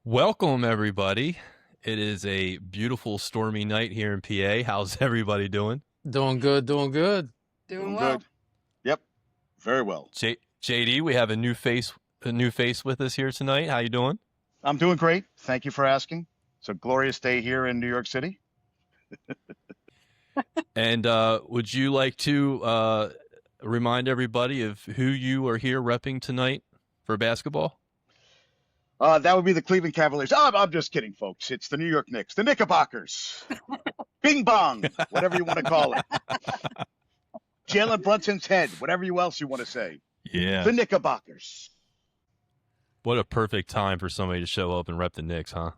Welcome, everybody. It is a beautiful, stormy night here in PA. How's everybody doing? Doing good. Doing well. Good. Yep. Very well. JD, we have a new face with us here tonight. How you doing? I'm doing great. Thank you for asking. It's a glorious day here in New York City. And would you like to remind everybody of who you are here repping tonight for basketball? That would be the Cleveland Cavaliers. I'm just kidding, folks. It's the New York Knicks, the Knickerbockers. Bing bong, whatever you want to call it. Jalen Brunson's head, whatever else you want to say. Yeah. The Knickerbockers. What a perfect time for somebody to show up and rep the Knicks, huh?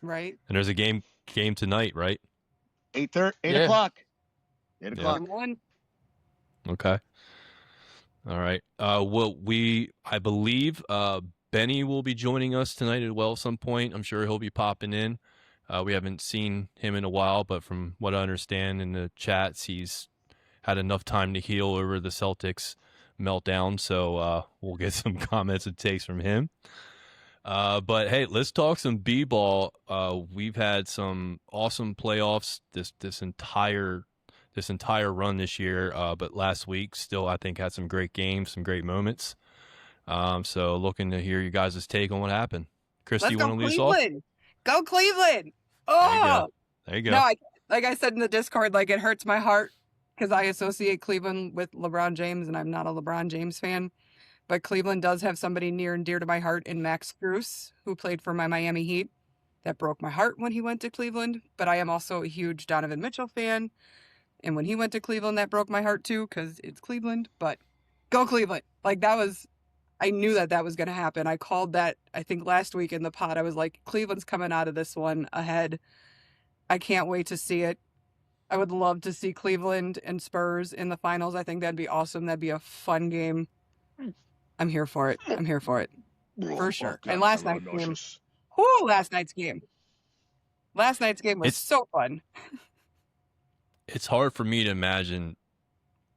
Right. And there's a game tonight, right? 8 Yeah. o'clock. 8 Yeah. o'clock. One. Okay. All right. I believe Benny will be joining us tonight as well at some point. I'm sure he'll be popping in. We haven't seen him in a while, but from what I understand in the chats, he's had enough time to heal over the Celtics meltdown. So we'll get some comments and takes from him. But hey, let's talk some B-ball. We've had some awesome playoffs this entire run this year. But last week still, I think, had some great games, some great moments. So looking to hear you guys' take on what happened. Kristy, you want to lead us off? Go Cleveland. Oh, There you go. no, like I said in the Discord, like it hurts my heart because I associate Cleveland with LeBron James and I'm not a LeBron James fan. But Cleveland does have somebody near and dear to my heart in Max Strus, who played for my Miami Heat. That broke my heart when he went to Cleveland. But I am also a huge Donovan Mitchell fan. And when he went to Cleveland, that broke my heart too because it's Cleveland. But go Cleveland. Like I knew that was going to happen. I called that, I think, last week in the pod. I was like, Cleveland's coming out of this one ahead. I can't wait to see it. I would love to see Cleveland and Spurs in the finals. I think that'd be awesome. That'd be a fun game. I'm here for it. For sure. And last night's game. Last night's game was so fun. It's hard for me to imagine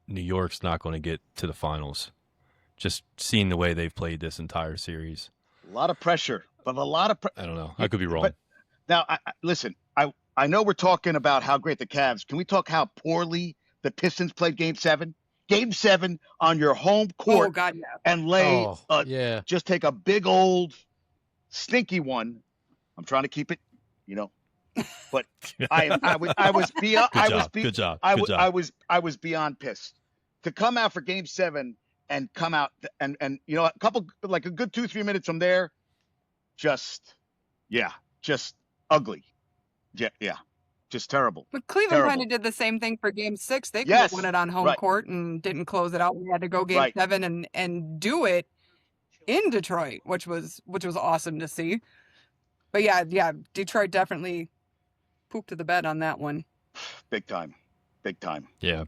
New York's not going to get to the finals. Just seeing the way they've played this entire series. A lot of pressure, but I don't know. I could be wrong. But now, listen, I know we're talking about how great the Cavs. Can we talk how poorly the Pistons played Game 7? Game 7 on your home court. Oh, God, yeah. And just take a big old stinky one. I'm trying to keep it, but I was beyond. Good job. I was beyond pissed to come out for Game 7 and come out and a good 2-3 minutes from there, just ugly. Yeah. Just terrible. But Cleveland kind of did the same thing for Game 6. They could have won it on home court and didn't close it out. We had to go Game 7 and do it in Detroit, which was awesome to see. But yeah, Detroit definitely pooped to the bed on that one. Big time. Yeah.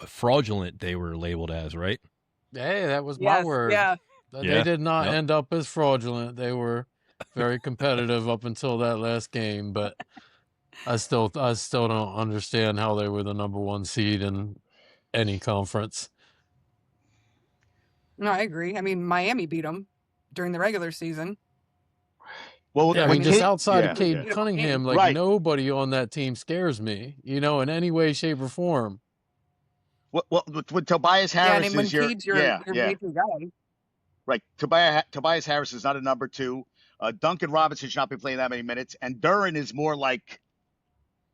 Fraudulent they were labeled as, right? Hey, that was my word. Yeah. They did not end up as fraudulent. They were very competitive up until that last game, but I still don't understand how they were the number 1 seed in any conference. No, I agree. I mean, Miami beat them during the regular season. Well, yeah, just outside of Cade Cunningham, nobody on that team scares me, in any way, shape, or form. Well, with Tobias Harris is your major guy. Right. Tobias Harris is not a number 2. Duncan Robinson should not be playing that many minutes, and Duren is more like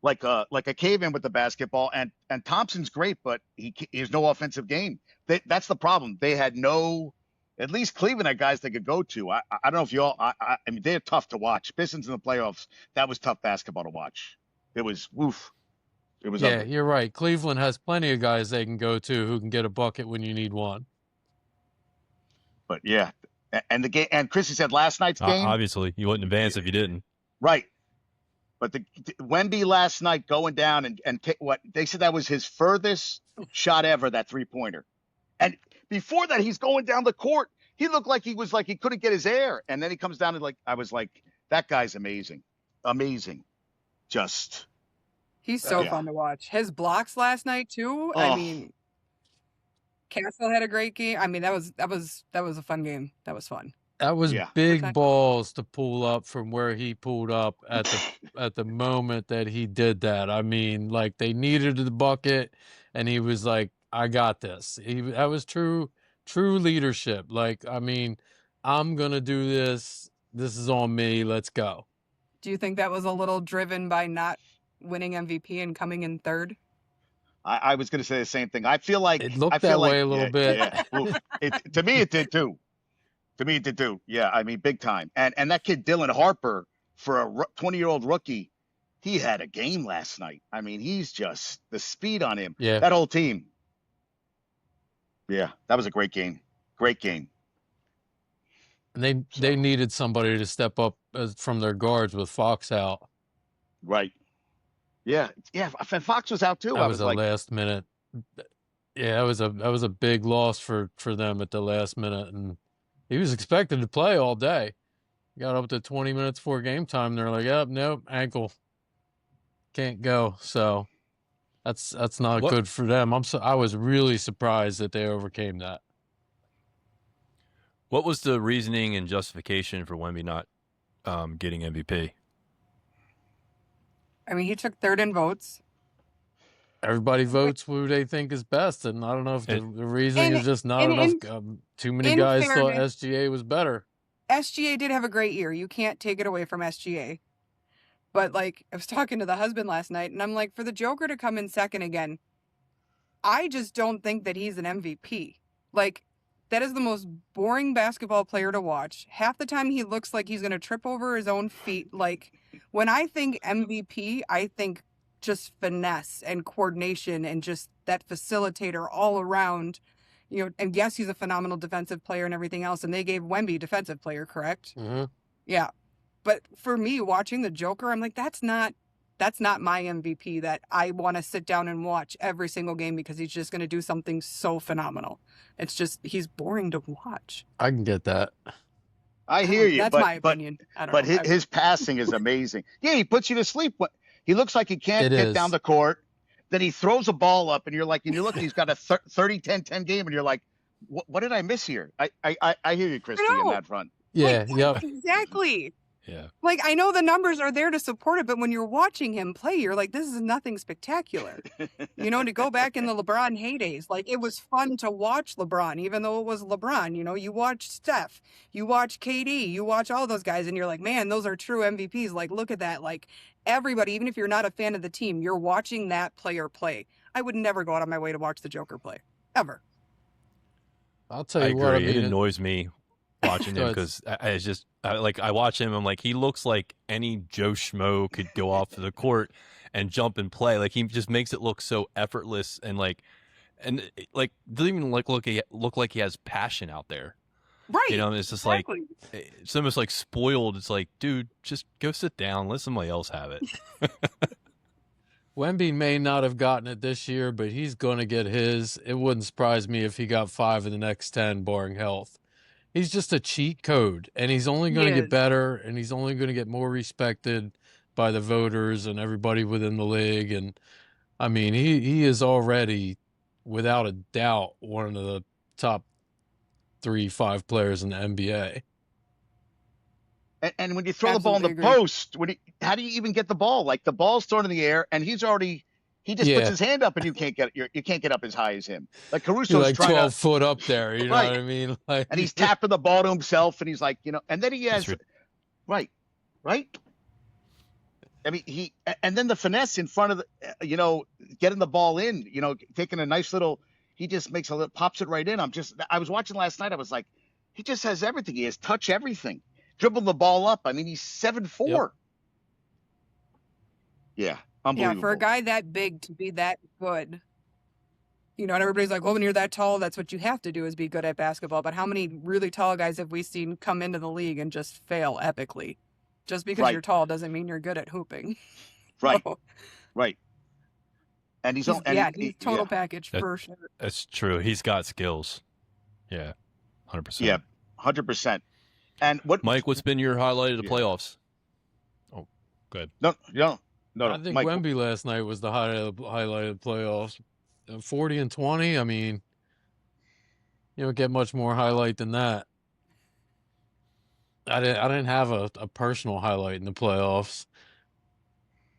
a caveman with the basketball. And Thompson's great, but he has no offensive game. That's the problem. They had at least Cleveland had guys they could go to. I don't know if you all. I mean, they're tough to watch. Pistons in the playoffs. That was tough basketball to watch. It was woof. It was. Yeah, you're right. Cleveland has plenty of guys they can go to who can get a bucket when you need one. But yeah. And the game, and Kristy said last night's game. Obviously, you wouldn't advance if you didn't. Right. But the Wemby last night going down and what they said that was his furthest shot ever, that 3-pointer. And before that, he's going down the court. He looked like he couldn't get his air. And then he comes down and I was like, that guy's amazing. Amazing. Just. He's so fun to watch. His blocks last night too. I mean, Castle had a great game. I mean, that was a fun game. That was fun. That was Yeah. big Potential. balls to pull up from where he pulled up at the moment that he did that. I mean, like they needed the bucket, and he was like, "I got this." That was true leadership. Like, I mean, I'm gonna do this. This is on me. Let's go. Do you think that was a little driven by not winning MVP and coming in third? I was going to say the same thing. I feel It like looked that way a little yeah, bit. yeah. Well, to me it did too. To me it did too. Yeah, I mean big time. And that kid Dylan Harper, for a 20-year-old rookie, he had a game last night. I mean, he's just the speed on him. Yeah. That whole team. Yeah, that was a great game. Great game. And they needed somebody to step up from their guards with Fox out. Right. Yeah. Yeah. And Fox was out too. That I was was a like, last minute. Yeah, that was a big loss for them at the last minute, and he was expected to play all day. Got up to 20 minutes before game time. They're like, "Yep, nope, ankle, can't go." So that's not What- good for them. I was really surprised that they overcame that. What was the reasoning and justification for Wemby not getting MVP? I mean, he took third in votes. Everybody votes who they think is best, and I don't know if the reasoning and- is just not and enough. Too many guys thought fairness- SGA was better. SGA did have a great year. You can't take it away from SGA. But like, I was talking to the husband last night, and I'm like, for the Joker to come in second again, I just don't think that he's an MVP. Like, that is the most boring basketball player to watch. Half the time he looks like he's going to trip over his own feet. Like, when I think MVP, I think just finesse and coordination and just that facilitator all around. You know, and yes, he's a phenomenal defensive player and everything else. And they gave Wemby defensive player, correct? Mm-hmm. Yeah. But for me, watching the Joker, I'm like, that's not my MVP that I want to sit down and watch every single game because he's just going to do something so phenomenal. It's just, he's boring to watch. I can get that. I hear you. That's but, my opinion. I don't But know. his passing is amazing. Yeah, he puts you to sleep. He looks like he can't It get is. down the court. Then he throws a ball up, and you're like, and you look, he's got a 30-10-10 game, and you're like, what did I miss here? I hear you, Kristy, in know. that front. Yeah, Like, yep. Exactly. Yeah. Like, I know the numbers are there to support it, but when you're watching him play, you're like, this is nothing spectacular. You know, to go back in the LeBron heydays, like, it was fun to watch LeBron, even though it was LeBron. You know, you watch Steph, you watch KD, you watch all those guys, and you're like, man, those are true MVPs. Like, look at that. Like, everybody, even if you're not a fan of the team, you're watching that player play. I would never go out of my way to watch the Joker play, ever. I'll tell I you agree. what. I It mean, annoys me watching him Go ahead. because I watch him. I'm like, he looks like any Joe Schmo could go off to the court and jump and play. Like, he just makes it look so effortless and doesn't even look like he has passion out there. Right. You know, it's just exactly. like it's almost like spoiled. It's like, dude, just go sit down, let somebody else have it. Wemby may not have gotten it this year, but he's going to get his. It wouldn't surprise me if he got 5 of the next 10, barring health. He's just a cheat code, and he's only going to He get is. better, and he's only going to get more respected by the voters and everybody within the league. And I mean, he is already, without a doubt, one of the top 3-5 players in the NBA. And when you throw the ball in the Absolutely agree. post, how do you even get the ball? Like, the ball's thrown in the air, and he just puts Yeah. his hand up, and you can't get up as high as him. Like, You're Caruso's like trying 12 to, foot up there, you know Right. what I mean? Like, and he's tapping the ball to himself, and he's like, and then he has, That's right. I mean, and then the finesse in front of the, getting the ball in, taking a nice little, he just pops it right in. I was watching last night. I was like, he just has everything. He has touch everything. Dribble the ball up. I mean, he's 7'4". Yep. Yeah, unbelievable. Yeah, for a guy that big to be that good. And everybody's like, well, when you're that tall, that's what you have to do is be good at basketball. But how many really tall guys have we seen come into the league and just fail epically? Just because Right. you're tall doesn't mean you're good at hooping. Right, So, right. And he's total package That- for sure. That's true. He's got skills. Yeah, 100%. Yeah, 100%. And what, Mike, what's been your highlight of the Yeah. playoffs? Oh, good. No, I think Mike, Wemby last night was the highlight of the playoffs. 40 and 20. I mean, you don't get much more highlight than that. I didn't have a personal highlight in the playoffs.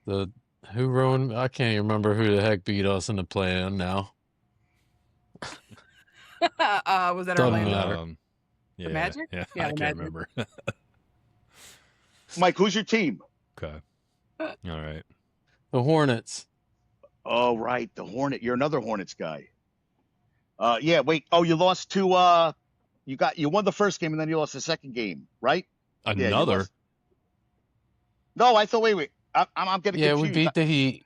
Who ruined? I can't even remember who the heck beat us in the play-in now. Was that Doesn't Orlando? matter. Yeah, Magic? Yeah, Yeah, I the can't Magic. remember. Mike, who's your team? Okay. All right. The Hornets. Oh, right, the Hornet. You're another Hornets guy. Yeah. Wait. Oh, you lost to. You won the first game and then you lost the second game, right? Yeah, you Another. lost. No, I thought. Wait. I'm getting Yeah, we confused. beat the Heat.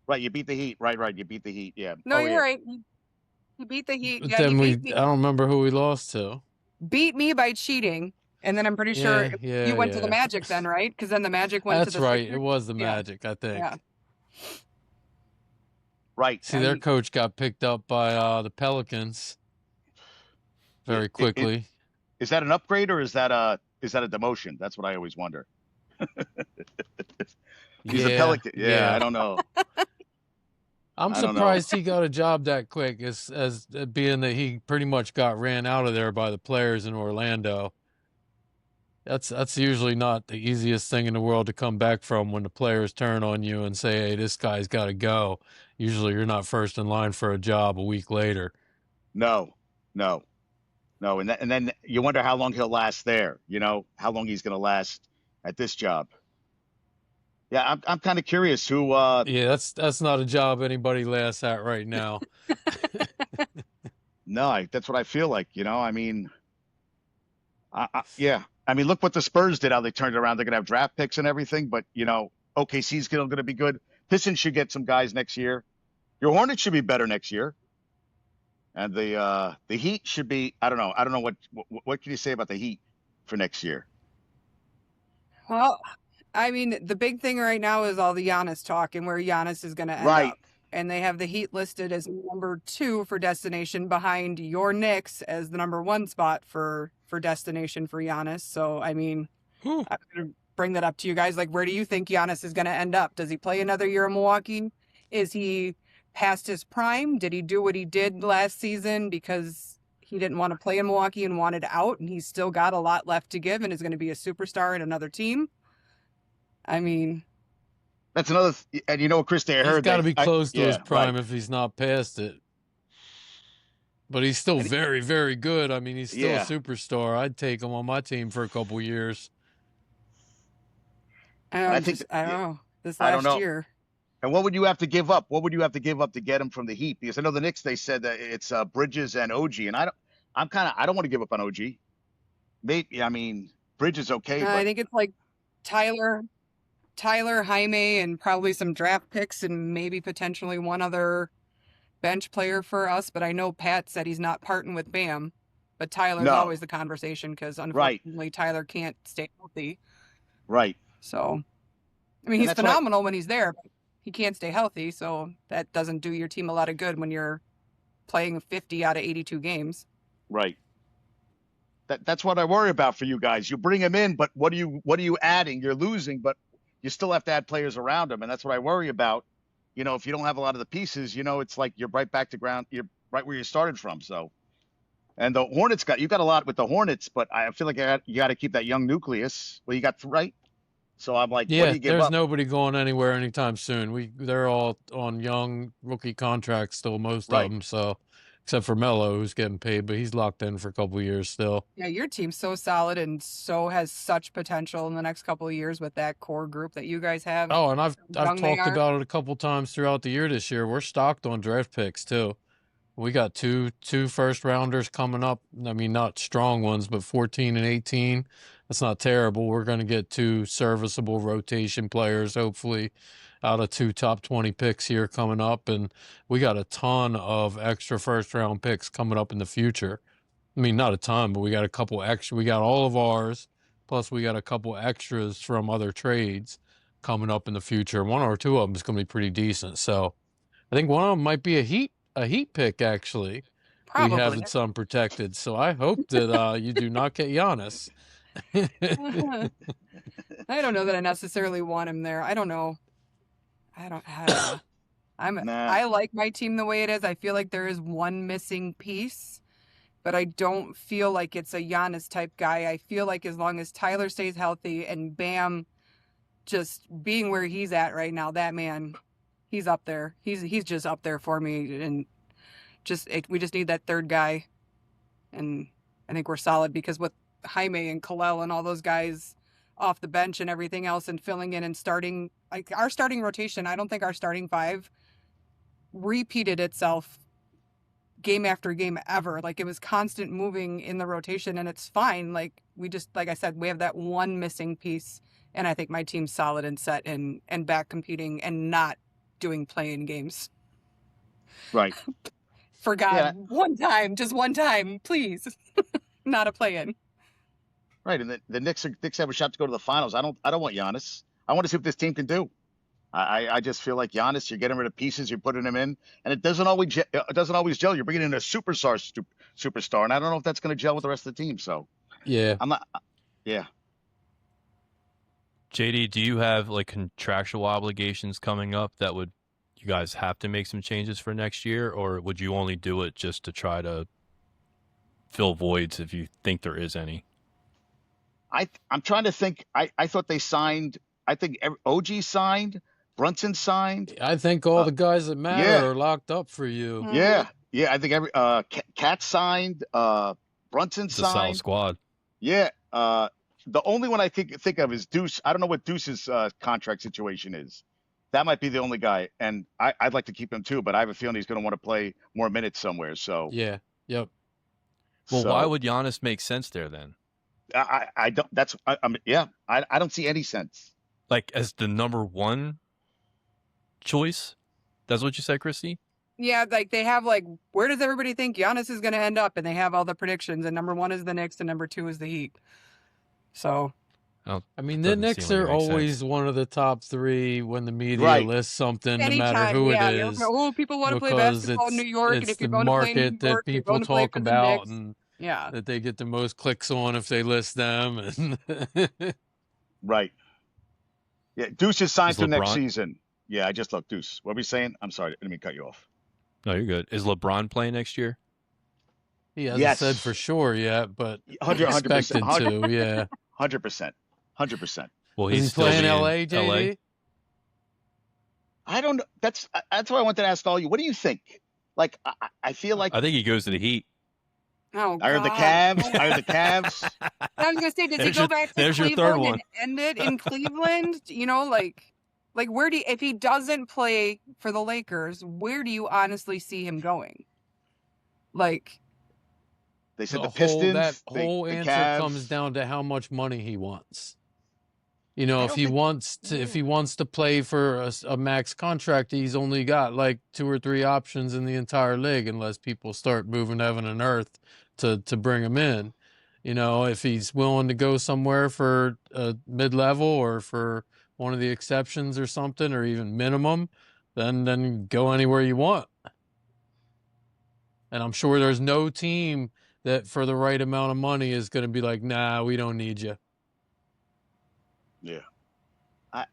Right, you beat the Heat. Right. You beat the Heat. Yeah. No, Oh, you're yeah. right. He beat the Heat. But Yeah, he then beat me. I don't remember who we lost to. Beat me by cheating, and then I'm pretty sure you went to the Magic then, right? Because then the Magic went to the. That's right. Sixers. It was the Yeah. Magic, I think. Yeah. Right. See, their coach got picked up by the Pelicans very quickly. Is that an upgrade or is that a demotion? That's what I always wonder. He's a Pelican. Yeah, I don't know. I'm I don't know. surprised he got a job that quick, as being that he pretty much got ran out of there by the players in Orlando. That's usually not the easiest thing in the world to come back from when the players turn on you and say, "Hey, this guy's got to go." Usually, you're not first in line for a job a week later. No, and then you wonder how long he'll last there. You know, how long he's going to last at this job. Yeah, I'm kind of curious who. Yeah, that's not a job anybody lasts at right now. No, that's what I feel like. You know, I mean, yeah. I mean, look what the Spurs did. How they turned it around. They're going to have draft picks and everything. But you know, OKC's still going to be good. Pistons should get some guys next year. Your Hornets should be better next year. And the Heat should be. I don't know. I don't know what can you say about the Heat for next year. Well, I mean, the big thing right now is all the Giannis talk and where Giannis is going to end Right. up. And they have the Heat listed as number 2 for destination behind your Knicks as the number 1 spot for destination for Giannis. So, I mean, I'm going to bring that up to you guys. Like, where do you think Giannis is going to end up? Does he play another year in Milwaukee? Is he past his prime? Did he do what he did last season because he didn't want to play in Milwaukee and wanted out, and he's still got a lot left to give and is going to be a superstar in another team? I mean, that's another. And you know, Kristy, I heard he's got to be close to his prime right. if he's not past it. But he's still very, very good. I mean, he's still a superstar. I'd take him on my team for a couple years. I don't know. This last year. And what would you have to give up? What would you have to give up to get him from the Heat? Because I know the Knicks, they said that it's Bridges and OG, and I don't want to give up on OG. Maybe, I mean, Bridges okay. But I think it's like Tyler, Jaime, and probably some draft picks and maybe potentially one other bench player for us. But I know Pat said he's not parting with Bam. But Tyler's always the conversation because unfortunately Tyler can't stay healthy. Right. So, I mean, he's phenomenal when he's there, but he can't stay healthy. So that doesn't do your team a lot of good when you're playing 50 out of 82 games. Right. That's what I worry about for you guys. You bring him in, but what are you adding? You're losing, but you still have to add players around him, and that's what I worry about. You know, if you don't have a lot of the pieces, you know, it's like you're right back to ground. You're right where you started from. So, and the Hornets you got a lot with the Hornets, but I feel like you got to keep that young nucleus. Well, you got right. So I'm like, what do you give there's up? nobody going anywhere anytime soon. They're all on young rookie contracts still, most of them. So, except for Melo, who's getting paid, but he's locked in for a couple of years still. Yeah, your team's so solid and so has such potential in the next couple of years with that core group that you guys have. Oh, and I've talked about it a couple times throughout the year this year. We're stocked on draft picks too. We got two first rounders coming up. I mean, not strong ones, but 14 and 18. That's not terrible. We're going to get 2 serviceable rotation players, hopefully, out of 2 top 20 picks here coming up. And we got a ton of extra first round picks coming up in the future. I mean, not a ton, but we got a couple extra. We got all of ours, plus we got a couple extras from other trades coming up in the future. 1 or 2 of them is going to be pretty decent. So I think one of them might be a Heat pick, actually. Probably. We have it unprotected. So I hope that you do not get Giannis. I don't know that I necessarily want him there. I don't know. I like my team the way it is. I feel like there is one missing piece, but I don't feel like it's a Giannis type guy. I feel like as long as Tyler stays healthy and Bam just being where he's at right now, that man, he's up there. He's just up there for me, and we just need that third guy, and I think we're solid because with Jaime and Kalel and all those guys off the bench and everything else and filling in and starting, like our starting rotation, I don't think our starting five repeated itself game after game ever. Like it was constant moving in the rotation, and it's fine. Like we just, like I said, we have that one missing piece, and I think my team's solid and set and back competing and not doing play-in games. Right. For God, just one time, please. Not a play-in. Right, and the Knicks have a shot to go to the finals. I don't want Giannis. I want to see what this team can do. I just feel like Giannis, you're getting rid of pieces, you're putting him in, and it doesn't always gel. You're bringing in a superstar, and I don't know if that's going to gel with the rest of the team. So Yeah. I'm not. Yeah. JD, do you have like contractual obligations coming up that would you guys have to make some changes for next year, or would you only do it just to try to fill voids if you think there is any? I'm trying to think. I thought they signed. I think OG signed. Brunson signed. I think all the guys that matter are locked up for you. Yeah. I think every Cat signed. Brunson It's a solid signed. squad. Yeah. The only one I think of is Deuce. I don't know what Deuce's contract situation is. That might be the only guy, and I'd like to keep him too, but I have a feeling he's going to want to play more minutes somewhere. So Yeah. Yep. Well, so why would Giannis make sense there then? I don't. That's I don't see any sense. Like as the number one choice? That's what you said, Kristy? Yeah, like they have like, where does everybody think Giannis is going to end up? And they have all the predictions, and number one is the Knicks, and number two is the Heat. So, I mean, the Doesn't Knicks seem like are it makes always one of the top three when the media Right. lists something, no anytime, matter who yeah, it is. oh, people want to play Because basketball in New York, and it's if you're the going to play in New market that York, you're people going to play talk for the about Knicks. and Yeah. that they get the most clicks on if they list them. And Right. Yeah. Deuce is signed Is through next LeBron- season. Yeah, I just looked. Deuce. What were we saying? I'm sorry. I didn't mean to cut you off. No, you're good. Is LeBron playing next year? he hasn't Yes. said for sure yet, but 100%. expected to. Yeah. 100%. 100%. Well, Is he's he still playing in LA, JD? I don't know. That's why I wanted to ask all you. What do you think? Like, I feel like I think he goes to the Heat. Oh, I heard the God. Cavs. I heard the Cavs. I was gonna say, does he There's go your- back to there's your third Cleveland one. and end it in Cleveland? You know, like where do you, if he doesn't play for the Lakers, where do you honestly see him going? Like, They said the That Pistons. whole the answer Cavs. comes down to how much money he wants. You know, I if don't he think- wants to play for a max contract, he's only got like 2 or 3 options in the entire league, unless people start moving heaven and earth to bring him in. You know, if he's willing to go somewhere for a mid-level or for one of the exceptions or something, or even minimum, then go anywhere you want. And I'm sure there's no team that for the right amount of money is going to be like, nah, we don't need you. Yeah. I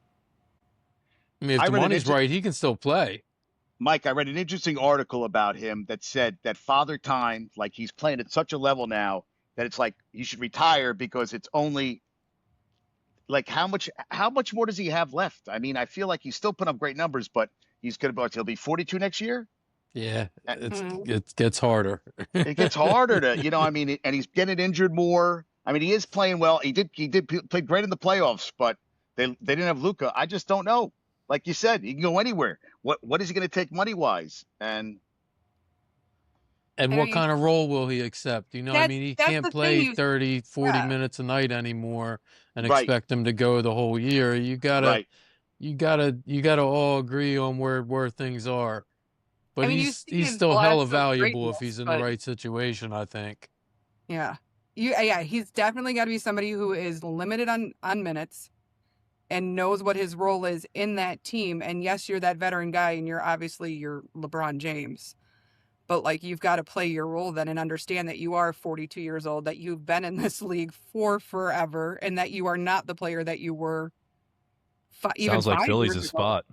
mean, if I the read an money's right, he can still play. Mike, I read an interesting article about him that said that Father Time, like he's playing at such a level now that it's like he should retire because it's only like how much more does he have left? I mean, I feel like he's still putting up great numbers, but he'll be 42 next year. Yeah, Mhm. it gets harder. It gets harder to, I mean, and he's getting injured more. I mean, he is playing well. He did play great in the playoffs, but they didn't have Luka. I just don't know. Like you said, he can go anywhere. What is he going to take money wise? And And I what mean, kind of role will he accept? You know, I mean, he that's the can't thing play you- 30, 40 yeah. minutes a night anymore and Right. expect him to go the whole year. You gotta right, you gotta all agree on where things are. But I mean, you he's see his still hella blast of valuable if greatness, he's in but- the right situation, I think. yeah, he's definitely got to be somebody who is limited on minutes and knows what his role is in that team. And yes, you're that veteran guy, and you're LeBron James. But like, you've got to play your role then and understand that you are 42 years old, that you've been in this league for forever, and that you are not the player that you were. Even Sounds like 5 Philly's years a ago. spot.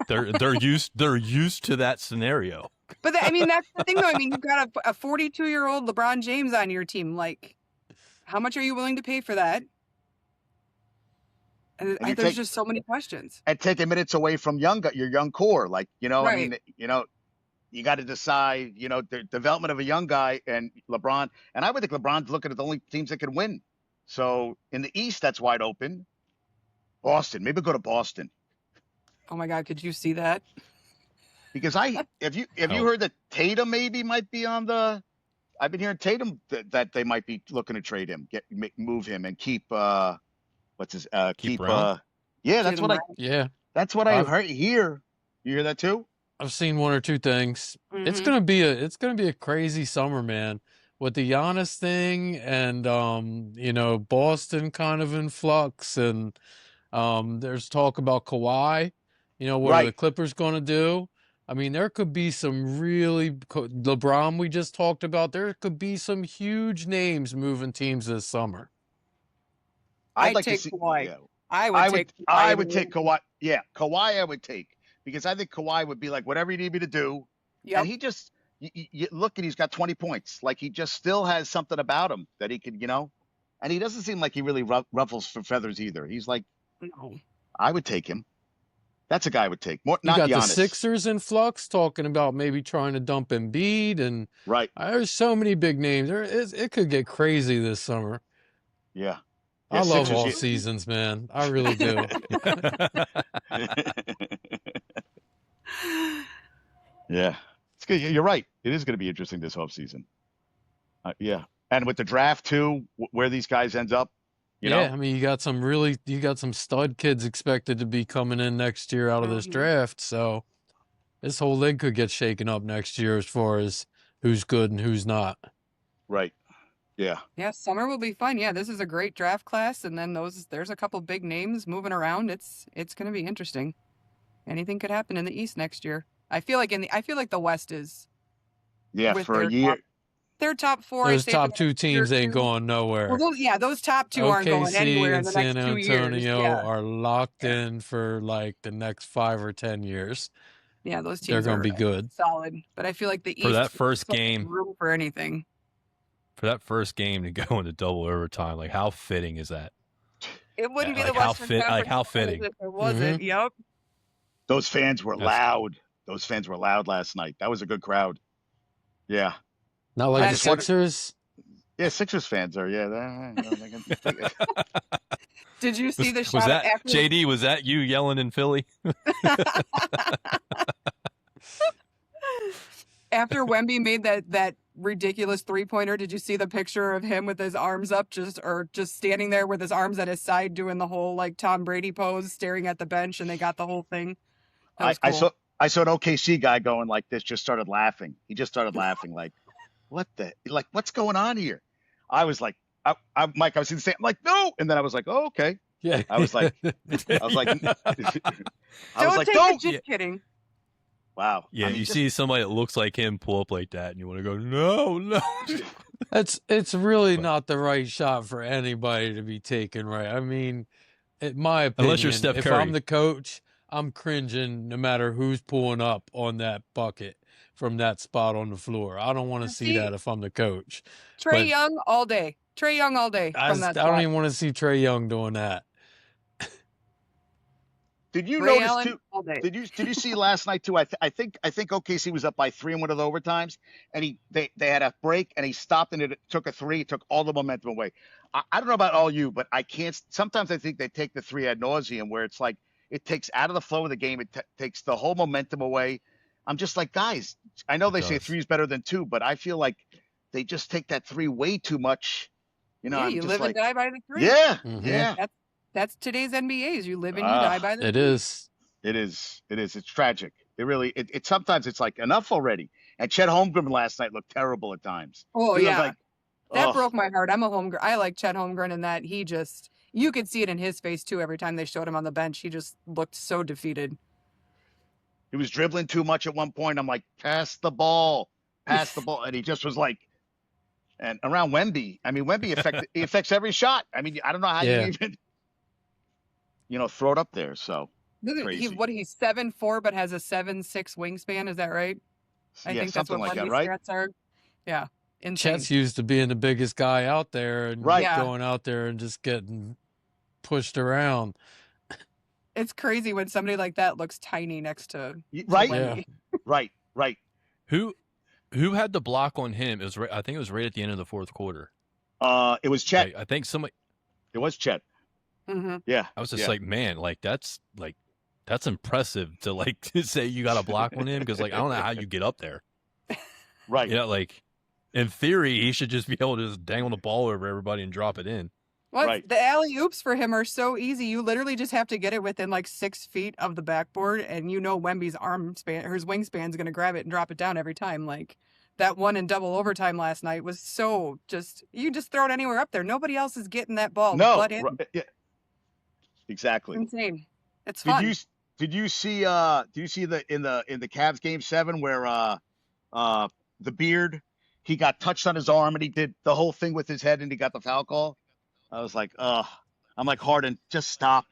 They're used to that scenario. But I mean, that's the thing, though. I mean, you've got a 42-year-old LeBron James on your team. Like, how much are you willing to pay for that? And there's just so many questions. And taking minutes away from your young core. Like, Right. I mean, you got to decide, the development of a young guy and LeBron. And I would think LeBron's looking at the only teams that can win. So in the East, that's wide open. Boston, maybe go to Boston. Oh my God, could you see that? Because if you heard that Tatum maybe might be on the, I've been hearing Tatum that they might be looking to trade him, move him and keep Keep Brown? yeah, that's what that's what I heard here. You hear that too? I've seen one or two things. It's gonna be a crazy summer, man. With the Giannis thing and Boston kind of in flux, and there's talk about Kawhi. What are the Clippers gonna do? I mean, there could be some really LeBron we just talked about. There could be some huge names moving teams this summer. I'd like take to see Kawhi. Yeah. I would take Kawhi. Yeah, Kawhi I would take because I think Kawhi would be like, whatever you need me to do. Yep. And he just, you look and he's got 20 points. Like he just still has something about him that he could, and he doesn't seem like he really ruffles for feathers either. He's like, No. I would take him. That's a guy I would take. Not You got Giannis. the Sixers in flux talking about maybe trying to dump Embiid, and Right. there's so many big names. It could get crazy this summer. Yeah. I love Sixers, all seasons, man. I really do. Yeah. It's good. You're right. It is going to be interesting this offseason. Yeah. And with the draft too, where these guys end up, you know? I mean, you got some stud kids expected to be coming in next year out of this draft. So this whole league could get shaken up next year as far as who's good and who's not. Right. Yeah. Yeah, summer will be fun. Yeah, this is a great draft class, and then there's a couple big names moving around. It's going to be interesting. Anything could happen in the East next year. I feel like the West is. Yeah, for a year. Their top four. Those top two teams ain't going nowhere. Well, those top two aren't going anywhere in and the San next 2 years. Antonio Yeah. are locked in for like the next 5 or 10 years. Yeah, those teams they're going to be good. Solid. But I feel like the East for that first game, room for anything. For that first game to go into double overtime, like how fitting is that? It wouldn't be like the Western Conference how fitting if it wasn't. Yep. Those fans were loud. Those fans were loud last night. That was a good crowd. Yeah. Not like the Sixers? Yeah, Sixers fans are. Yeah. Did you see the shot? Was that JD? Was that you yelling in Philly? After Wemby made that ridiculous 3-pointer, did you see the picture of him with his arms up, just standing there with his arms at his side, doing the whole like Tom Brady pose, staring at the bench, and they got the whole thing? Cool. I saw an OKC guy going like this, just started laughing. He just started laughing like, what's going on here? I was like, Mike, I was in the same, like, no. And then I was like, oh, okay. Yeah. I was like, Don't take it, just kidding. Wow. Yeah, you see somebody that looks like him pull up like that, and you want to go, no. It's really not the right shot for anybody to be taken, right? I mean, in my opinion, unless you're Steph Curry. If I'm the coach, I'm cringing no matter who's pulling up on that bucket from that spot on the floor. I don't want to see that if I'm the coach. Trae Young all day. Trae Young all day. I don't even want to see Trae Young doing that. Did you notice too? Did you see last night too? I think OKC was up by 3 in one of the overtimes, and they had a break, and he stopped and it took a 3, took all the momentum away. I don't know about all you, but I can't. Sometimes I think they take the 3 ad nauseum, where it's like it takes out of the flow of the game. It takes the whole momentum away. I'm just like, guys, I know they say 3 is better than 2, but I feel like they just take that 3 way too much. Yeah, you live and die by the 3. Yeah, Mm-hmm. Yeah. That's today's NBA. You live and you die by the 3. It is. It's tragic. It really. It sometimes it's like enough already. And Chet Holmgren last night looked terrible at times. Oh yeah, that broke my heart. I'm a Holmgren. I like Chet Holmgren, and that you could see it in his face too. Every time they showed him on the bench, he just looked so defeated. He was dribbling too much at one point. I'm like, pass the ball, and he just was like. And around Wemby, I mean, Wemby affects every shot. I mean, I don't know how you even, throw it up there. So crazy. He's 7'4", but has a 7'6" wingspan. Is that right? I Yeah, think that's something what like that, Wemby's right? stats are. Yeah, insane. Chet's used to being the biggest guy out there and Right. Yeah. going out there and just getting pushed around. It's crazy when somebody like that looks tiny next to Right? Wemby. Right. Who had the block on him? It was I think it was right at the end of the fourth quarter. It was Chet. I think somebody. It was Chet. Mm-hmm. Yeah. I was just like, man, that's impressive to to say you got a block on him, because I don't know how you get up there. Right. In theory, he should just be able to just dangle the ball over everybody and drop it in. Well, Right. the alley oops for him are so easy. You literally just have to get it within 6 feet of the backboard, and Wemby's his wingspan's going to grab it and drop it down every time. That one in double overtime last night was so you just throw it anywhere up there. Nobody else is getting that ball. No. But him. Yeah. Exactly. Insane. It's fun. Did you see the in the Cavs game 7 where the Beard, he got touched on his arm and he did the whole thing with his head and he got the foul call? I was like, I'm like, Harden, just stop.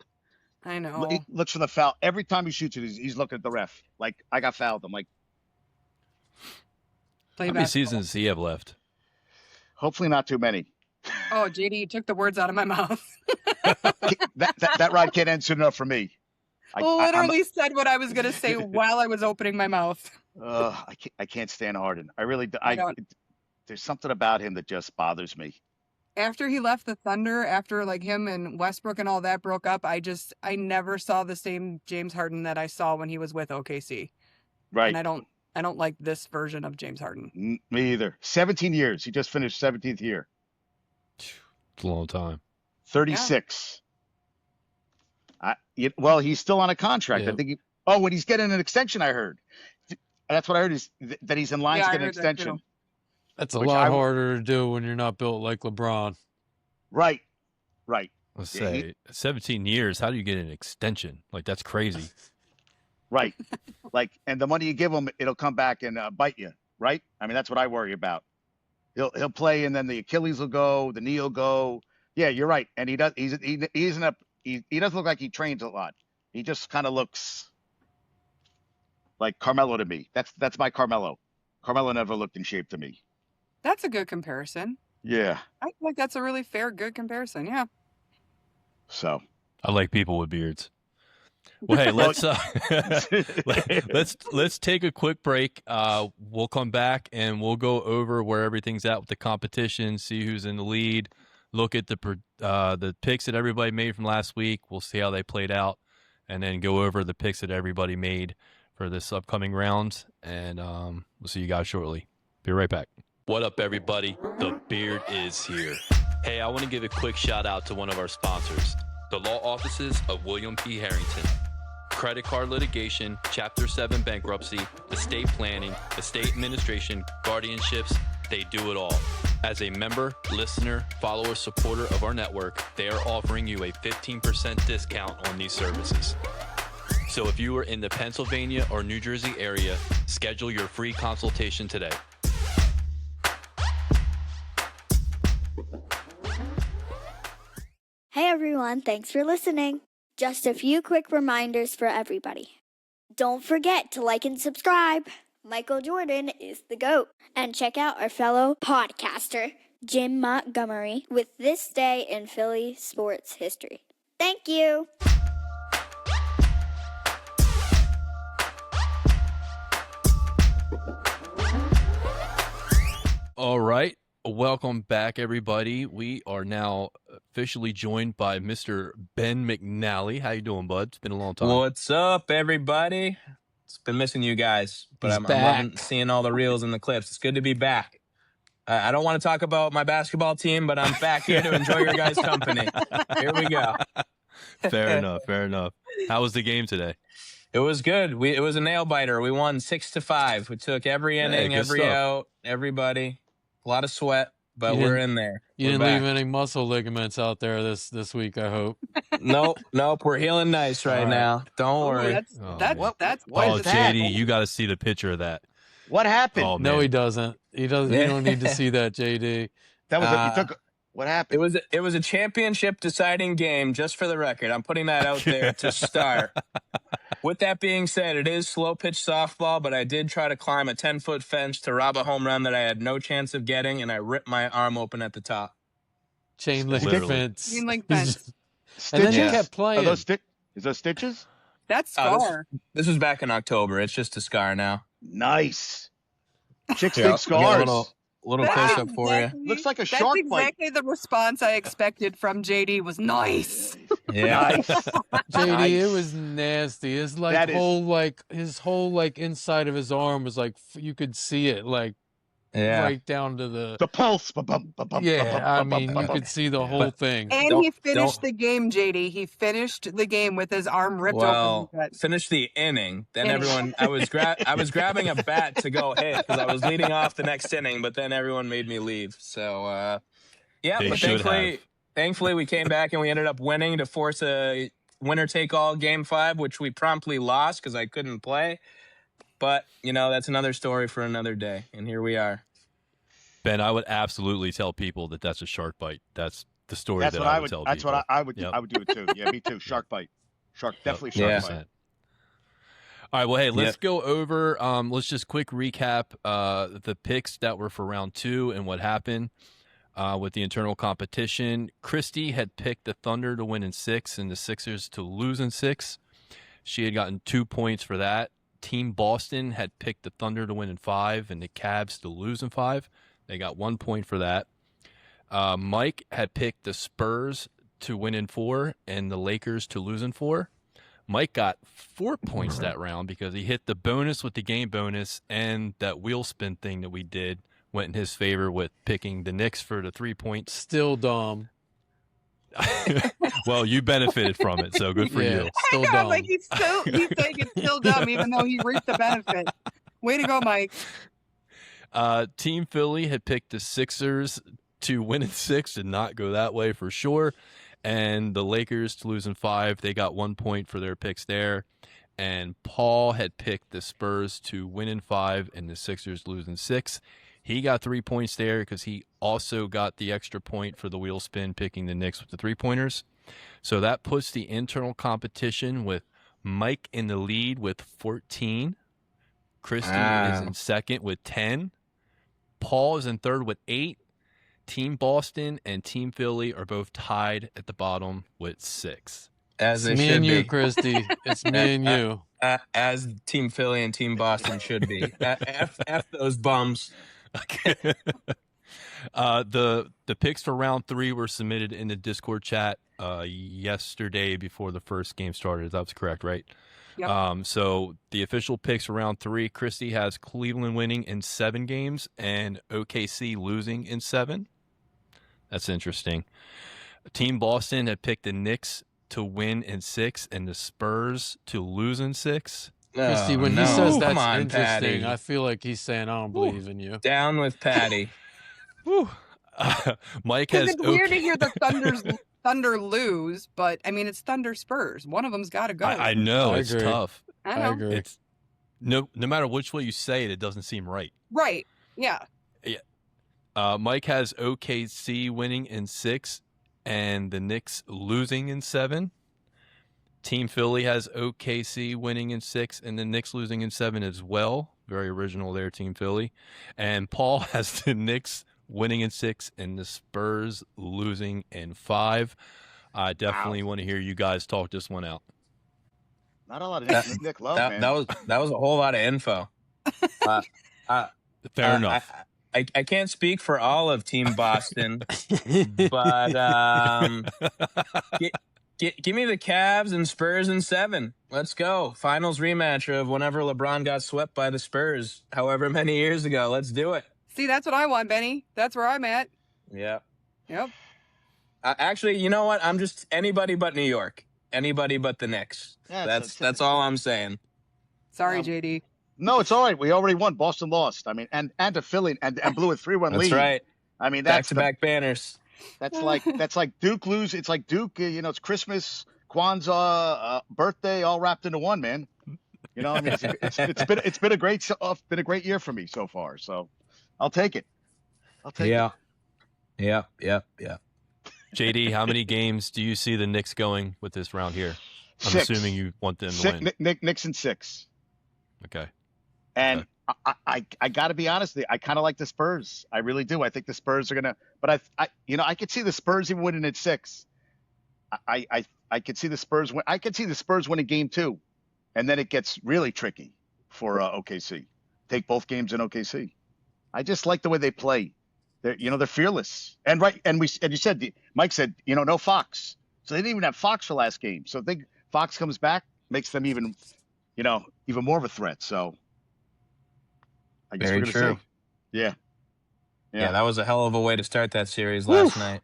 I know. He looks for the foul. Every time he shoots it, he's looking at the ref. Like, I got fouled. I'm like, Play How many basketball. seasons does he have left? hopefully not too many. Oh, JD, you took the words out of my mouth. that ride can't end soon enough for me. Literally said what I was going to say while I was opening my mouth. I can't stand Harden. I really do. I don't. There's something about him that just bothers me. After he left the Thunder, after him and Westbrook and all that broke up, I never saw the same James Harden that I saw when he was with OKC. Right. And I don't like this version of James Harden. Me either. 17 years. He just finished 17th year. It's a long time. 36. Well, he's still on a contract. Yeah. I think when he's getting an extension, I heard. That's what I heard, is that he's in line to get an extension. That's a lot harder to do when you're not built like LeBron. Right. Let's say 17 years. How do you get an extension? That's crazy. Right. And the money you give him, it'll come back and bite you. Right. I mean, that's what I worry about. He'll play, and then the Achilles will go, the knee will go. Yeah, you're right. And he doesn't look like he trains a lot. He just kind of looks like Carmelo to me. That's my Carmelo. Carmelo never looked in shape to me. That's a good comparison. Yeah. I feel like that's a really fair, good comparison. Yeah. So I like people with beards. Well, hey, let's take a quick break. We'll come back and we'll go over where everything's at with the competition, see who's in the lead, look at the picks that everybody made from last week. We'll see how they played out, and then go over the picks that everybody made for this upcoming round. And we'll see you guys shortly. Be right back. What up, everybody? The Beard is here. Hey, I want to give a quick shout out to one of our sponsors, the law offices of William P. Harrington. Credit card litigation, Chapter 7 bankruptcy, estate planning, estate administration, guardianships, they do it all. As a member, listener, follower, supporter of our network, they are offering you a 15% discount on these services. So if you are in the Pennsylvania or New Jersey area, schedule your free consultation today. Hey everyone, thanks for listening. Just a few quick reminders for everybody. Don't forget to like and subscribe. Michael Jordan is the GOAT. And check out our fellow podcaster, Jim Montgomery, with This Day in Philly Sports History. Thank you. All right. Welcome back, everybody. We are now officially joined by Mr. Ben McNally. How you doing, bud? It's been a long time. What's up, everybody? It's been missing you guys, but I'm loving seeing all the reels and the clips. It's good to be back. I don't want to talk about my basketball team, but I'm back here to enjoy your guys' company. Here we go. Fair enough. How was the game today? It was good. It was a nail biter. We won 6-5. We took every inning, every out, everybody. A lot of sweat, but we're in there. You didn't leave any muscle ligaments out there this week, I hope. Nope. We're healing nice right now. Don't worry. That's JD, you got to see the picture of that. What happened? Oh, No, man. he doesn't. He doesn't. You don't need to see that, JD. That was what happened? It was a championship deciding game, just for the record. I'm putting that out there to start. With that being said, it is slow pitch softball, but I did try to climb a 10-foot fence to rob a home run that I had no chance of getting, and I ripped my arm open at the top. Chain link Literally. fence. Chain link fence. And then Stitches? you kept playing. Are those is those stitches? That's Scar. This was back in October. It's just a scar now. Nice. Chicks Yeah, dig scars. Little That's close up for you. Looks like a That's shark bite. exactly the response I expected from JD. Was nice. Yeah. Nice. JD, Nice. it was nasty. His That is- his whole inside of his arm was you could see it right down to the pulse. yeah. I mean, you could see the whole thing. And he finished the game, JD. He finished the game with his arm ripped Well, open. finished the inning. Then Inning. everyone, I was grabbing a bat to go hit because I was leading off the next inning, but then everyone made me leave. So, yeah, They but should thankfully we came back and we ended up winning to force a winner-take-all Game 5, which we promptly lost because I couldn't play. But, that's another story for another day, and here we are. Ben, I would absolutely tell people that that's a shark bite. That's the story That's that what I would tell That's people. what I would. Yep. I would do it too. Yeah, me too. Shark bite. Definitely shark Yeah. bite. All right, well, hey, let's go over. Let's just quick recap the picks that were for round 2 and what happened with the internal competition. Kristy had picked the Thunder to win in 6 and the Sixers to lose in 6. She had gotten 2 points for that. Team Boston had picked the Thunder to win in 5 and the Cavs to lose in 5. They got 1 point for that. Mike had picked the Spurs to win in 4 and the Lakers to lose in 4. Mike got 4 points that round because he hit the bonus with the game bonus, and that wheel spin thing that we did went in his favor with picking the Knicks for the 3 points. Still dumb. Well, you benefited from it, so good for Yeah, you. still I dumb. was like, he's saying it's still dumb, even though he reaped the benefit. Way to go, Mike. Team Philly had picked the Sixers to win in 6, did not go that way for sure. And the Lakers to lose in 5. They got 1 point for their picks there. And Paul had picked the Spurs to win in 5 and the Sixers lose in 6. He got 3 points there because he also got the extra point for the wheel spin, picking the Knicks with the 3-pointers. So that puts the internal competition with Mike in the lead with 14. Kristy is in second with 10. Paul is in third with 8. Team Boston and Team Philly are both tied at the bottom with 6. As It's they me should and you, be. Christy. It's me and you. As Team Philly and Team Boston should be. F those bums. The picks for round 3 were submitted in the Discord chat yesterday before the first game started. That was correct, right? Yep. So the official picks for round 3, Kristy has Cleveland winning in 7 games and OKC losing in 7. That's interesting. Team Boston had picked the Knicks to win in 6 and the Spurs to lose in 6. Christy, when he no. says Come that's on, interesting, Patty. I feel like he's saying, I don't believe in you. Down with Patty. Mike Because has it's weird to hear the Thunder lose, but I mean, it's Thunder Spurs. One of them's got to go. I know I it's agree. tough. I know. agree. It's no matter which way you say it, it doesn't seem right. Right. Yeah. Mike has OKC winning in 6 and the Knicks losing in 7. Team Philly has OKC winning in 6 and the Knicks losing in 7 as well. Very original there, Team Philly. And Paul has the Knicks winning in 6 and the Spurs losing in 5. I definitely want to hear you guys talk this one out. Not a lot of Nick love, man. That was a whole lot of info. Fair enough. I can't speak for all of Team Boston, but give me the Cavs and Spurs in 7. Let's go. Finals rematch of whenever LeBron got swept by the Spurs, however many years ago. Let's do it. See, that's what I want, Benny. That's where I'm at. Yeah. Yep. Actually, you know what? I'm just anybody but New York. Anybody but the Knicks. Yeah, That's all I'm saying. Sorry, JD. No, it's all right. We already won. Boston lost. I mean, and to Philly and blew a 3-1 lead. That's right. I mean, that's Back-to-back banners. That's like Duke lose. It's like Duke. It's Christmas, Kwanzaa, birthday, all wrapped into one, man. You know, I mean, it's been a great year for me so far. So I'll take it. Yeah. JD, how many games do you see the Knicks going with this round here? I'm assuming you want them to win. Knicks in 6. Okay. And I got to be honest with you, I kind of like the Spurs. I really do. I think the Spurs are gonna. But I could see the Spurs even winning at 6. I could see the Spurs win. I could see the Spurs winning game 2, and then it gets really tricky for OKC. Take both games in OKC. I just like the way they play. They're fearless. And you said, Mike said, no Fox. So they didn't even have Fox for last game. So I think Fox comes back, makes them even more of a threat. So I guess Very we're true. gonna see. Yeah. Yeah, that was a hell of a way to start that series last night.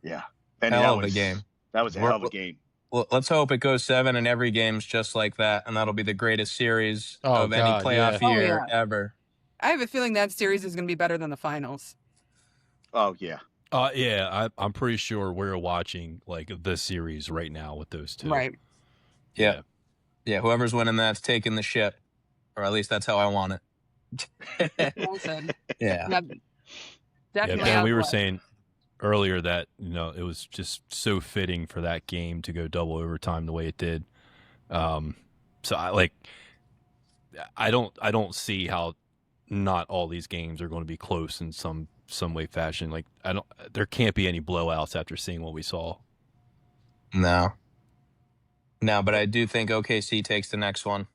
Yeah. Hell of a game. That was a hell of a game. Well, let's hope it goes 7 and every game's just like that, and that'll be the greatest series of any playoff year ever. I have a feeling that series is going to be better than the finals. Oh, yeah. I'm pretty sure we're watching like the series right now with those two. Right. Yeah. Whoever's winning that's taking the ship, or at least that's how I want it. Well said. Yeah. Definitely. Ben, we were saying earlier that it was just so fitting for that game to go double overtime the way it did. So I don't see how not all these games are going to be close in some way, fashion. Like there can't be any blowouts after seeing what we saw. No, but I do think OKC takes the next one.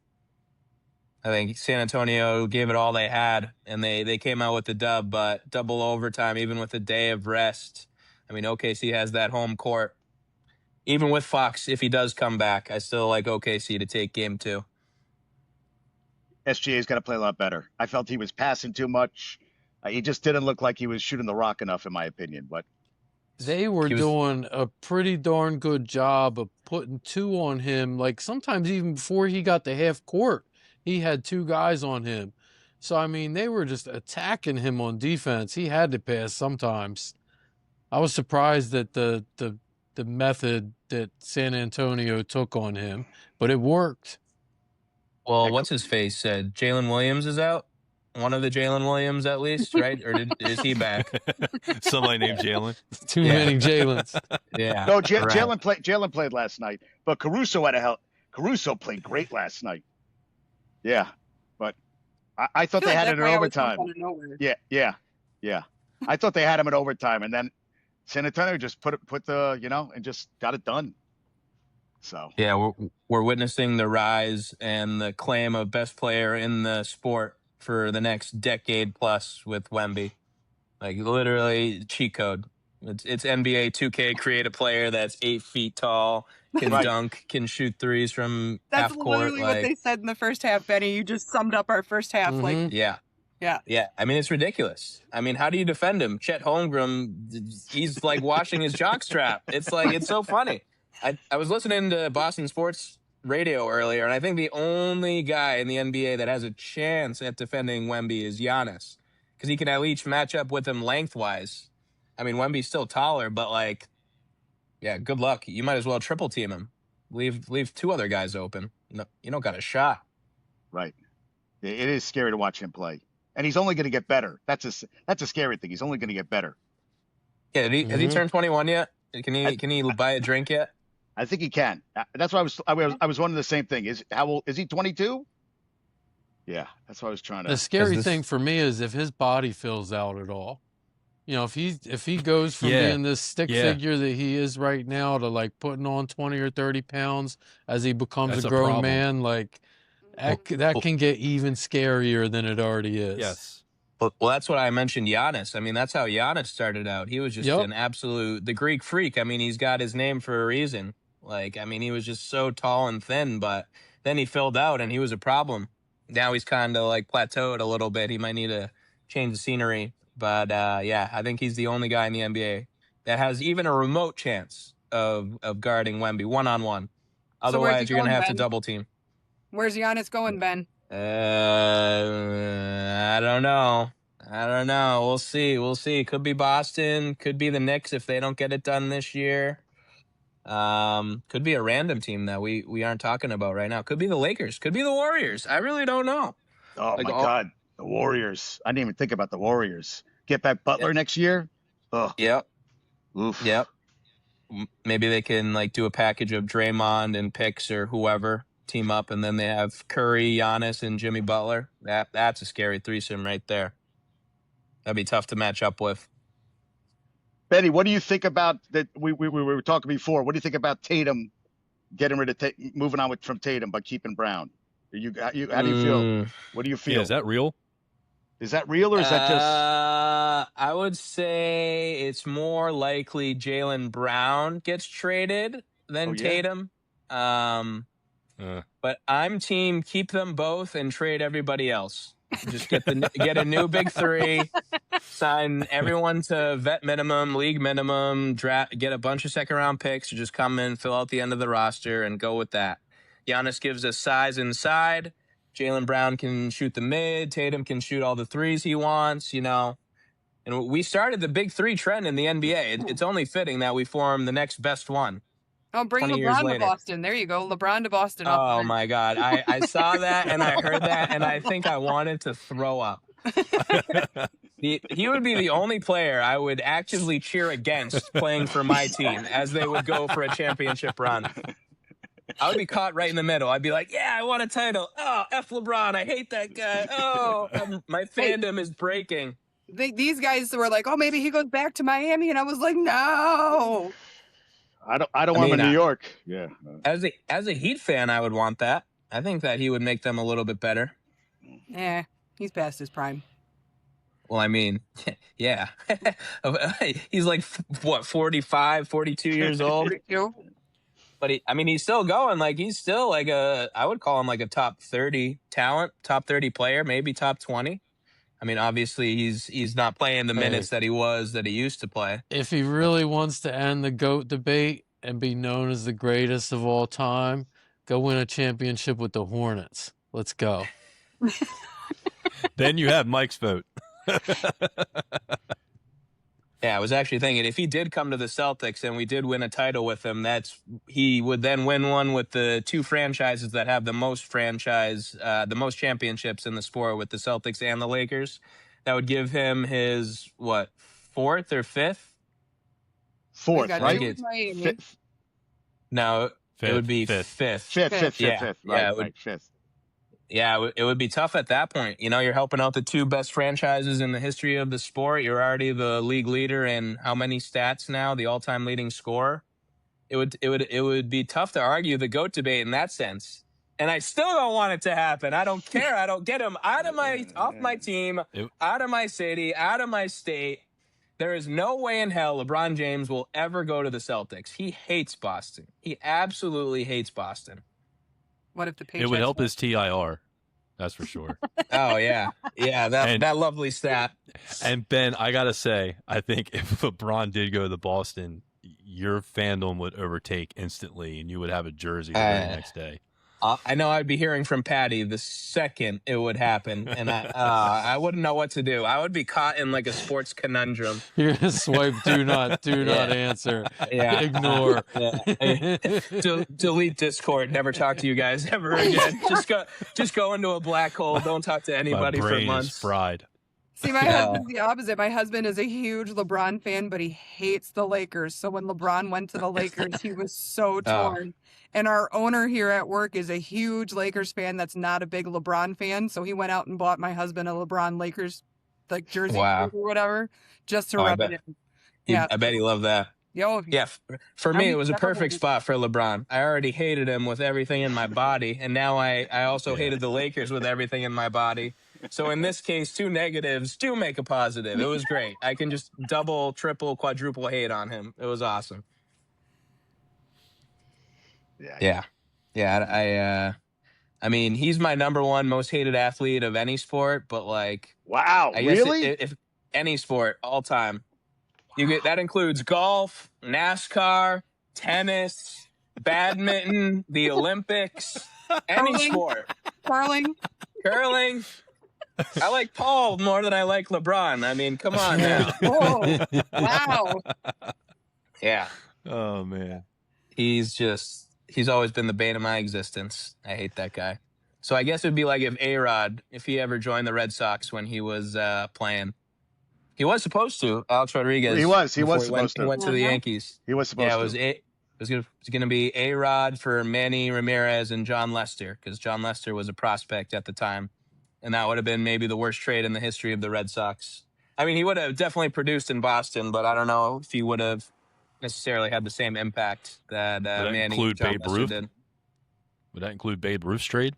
I think San Antonio gave it all they had, and they came out with the dub, but double overtime, even with a day of rest. I mean, OKC has that home court. Even with Fox, if he does come back, I still like OKC to take game 2. SGA's got to play a lot better. I felt he was passing too much. He just didn't look like he was shooting the rock enough, in my opinion. But they were doing a pretty darn good job of putting 2 on him. Like sometimes even before he got to half court, he had 2 guys on him. So, I mean, they were just attacking him on defense. He had to pass sometimes. I was surprised at the method that San Antonio took on him, but it worked. Well, what's his face said Jalen Williams is out? One of the Jalen Williams, at least, right? Or is he back? Somebody named Jalen. Too many Jalens. Yeah. No, Jalen played last night, but Caruso played great last night. Yeah, but I thought they had it in overtime. Yeah. I thought they had him in overtime, and then San Antonio just put the and just got it done. So yeah, we're witnessing the rise and the claim of best player in the sport for the next decade plus with Wemby. Like literally cheat code. It's NBA 2K create a player that's 8 feet tall, can dunk, can shoot threes from half court. That's literally what they said in the first half, Benny. You just summed up our first half. Mm-hmm. Yeah. I mean, it's ridiculous. I mean, how do you defend him? Chet Holmgren, he's like washing his jockstrap. It's like, it's so funny. I was listening to Boston Sports Radio earlier, and I think the only guy in the NBA that has a chance at defending Wemby is Giannis, because he can at least match up with him lengthwise. I mean, Wemby's still taller, but good luck. You might as well triple team him. Leave 2 other guys open. No, you don't got a shot. Right. It is scary to watch him play, and he's only going to get better. That's a scary thing. He's only going to get better. Yeah. Has he turned 21 yet? Can he buy a drink yet? I think he can. That's why I was wondering the same thing. How old is he? 22? Yeah, that's what I was trying to. The scary thing for me is if his body fills out at all. If he goes from being this stick figure that he is right now to like putting on 20 or 30 pounds as he becomes a grown man, like that can get even scarier than it already is. Yes. Well, that's what I mentioned Giannis. I mean, that's how Giannis started out. He was just the Greek freak. I mean, he's got his name for a reason. Like, I mean, he was just so tall and thin, but then he filled out and he was a problem. Now he's kind of like plateaued a little bit. He might need to change the scenery. But I think he's the only guy in the NBA that has even a remote chance of guarding Wemby one-on-one. Otherwise, you're going to have to double team. Where's Giannis going, Ben? I don't know. We'll see. Could be Boston. Could be the Knicks if they don't get it done this year. Could be a random team that we aren't talking about right now. Could be the Lakers. Could be the Warriors. I really don't know. Oh, my God. The Warriors. I didn't even think about the Warriors. Get back Butler next year? Oh. Yep. Oof. Yep. maybe they can like do a package of Draymond and picks or whoever team up, and then they have Curry, Giannis, and Jimmy Butler. That's a scary threesome right there. That'd be tough to match up with. Benny, what do you think about that? We were talking before. What do you think about Tatum getting rid of moving on from Tatum by keeping Brown? How do you feel? What do you feel? Yeah, is that real? Is that real, or is that just? I would say it's more likely Jaylen Brown gets traded than Tatum. But I'm team keep them both and trade everybody else. Just get a new big three, sign everyone to vet minimum, league minimum, draft, get a bunch of second-round picks to just come in, fill out the end of the roster, and go with that. Giannis gives us size inside. Jaylen Brown can shoot the mid. Tatum can shoot all the threes he wants, And we started the big three trend in the NBA. It's only fitting that we form the next best one. Oh, bring LeBron to Boston. There you go. LeBron to Boston. Oh, my God. I saw that, and I heard that, and I think I wanted to throw up. He would be the only player I would actively cheer against playing for my team as they would go for a championship run. I would be caught right in the middle. I'd be like, yeah, I want a title. Oh, F LeBron. I hate that guy. Oh, my fandom is breaking. These guys were like, oh, maybe he goes back to Miami. And I was like, no. I don't want him in New York. Yeah. As a Heat fan, I would want that. I think that he would make them a little bit better. Yeah, he's past his prime. Well, I mean, yeah. He's like, 45, 42 years old? 42. But he's still going. Like, he's still like I would call him like a top 30 talent, top 30 player, maybe top 20. I mean, obviously, he's not playing the minutes that he used to play. If he really wants to end the GOAT debate and be known as the greatest of all time, go win a championship with the Hornets. Let's go. Then you have Mike's vote. Yeah, I was actually thinking if he did come to the Celtics and we did win a title with him, he would then win one with the two franchises that have the most championships in the sport with the Celtics and the Lakers. That would give him his, fourth or fifth? Fourth, right? Fifth. No, fifth, it would be fifth. fifth. Fifth. Right, fifth. Yeah, it would be tough at that point. You're helping out the two best franchises in the history of the sport. You're already the league leader in how many stats now? The all-time leading scorer. It would be tough to argue the GOAT debate in that sense. And I still don't want it to happen. I don't care. I don't get him off my team, out of my city, out of my state. There is no way in hell LeBron James will ever go to the Celtics. He hates Boston. He absolutely hates Boston. What if the Patriots? It would help his TIR. That's for sure. Oh, yeah. Yeah, that lovely stat. And Ben, I got to say, I think if LeBron did go to Boston, your fandom would overtake instantly, and you would have a jersey the very next day. I know I'd be hearing from Patty the second it would happen, and I wouldn't know what to do. I would be caught in like a sports conundrum. You're going to swipe do not answer. Yeah. Ignore. Delete Discord. Never talk to you guys ever again. Just go into a black hole. Don't talk to anybody My brain for months. Is fried. See, my husband's the opposite. My husband is a huge LeBron fan, but he hates the Lakers. So when LeBron went to the Lakers, he was so torn. And our owner here at work is a huge Lakers fan that's not a big LeBron fan. So he went out and bought my husband a LeBron Lakers jersey or whatever just to rub it in. Yeah, I bet he loved that. Yeah, for me, it was a perfect spot for LeBron. I already hated him with everything in my body, and now I also hated the Lakers with everything in my body. So in this case, two negatives do make a positive. It was great. I can just double, triple, quadruple hate on him. It was awesome. Yeah. I mean, he's my number one most hated athlete of any sport, but wow, I guess really? If any sport all time, that includes golf, NASCAR, tennis, badminton, the Olympics, any sport, curling. I like Paul more than I like LeBron. I mean, come on now. Oh, wow. Yeah. Oh man. He's always been the bane of my existence. I hate that guy. So I guess it'd be like if A-Rod, if he ever joined the Red Sox when he was playing. He was supposed to. Alex Rodriguez. He was before supposed to. He went to the Yankees. He was supposed to. It was going to be A-Rod for Manny Ramirez and John Lester, because John Lester was a prospect at the time, and that would have been maybe the worst trade in the history of the Red Sox. I mean, he would have definitely produced in Boston, but I don't know if he would have necessarily had the same impact that Manny and John Lester did. Would that include Babe Ruth's trade?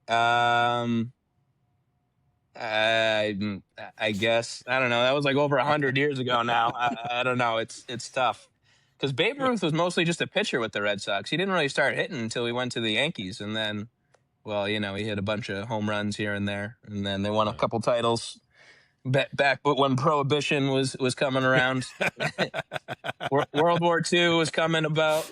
I guess, I don't know. That was like over 100 years ago now. I don't know. It's tough because Babe Ruth was mostly just a pitcher with the Red Sox. He didn't really start hitting until he went to the Yankees, and then, well, he hit a bunch of home runs here and there, and then they won a couple titles back when Prohibition was coming around. World War II was coming about.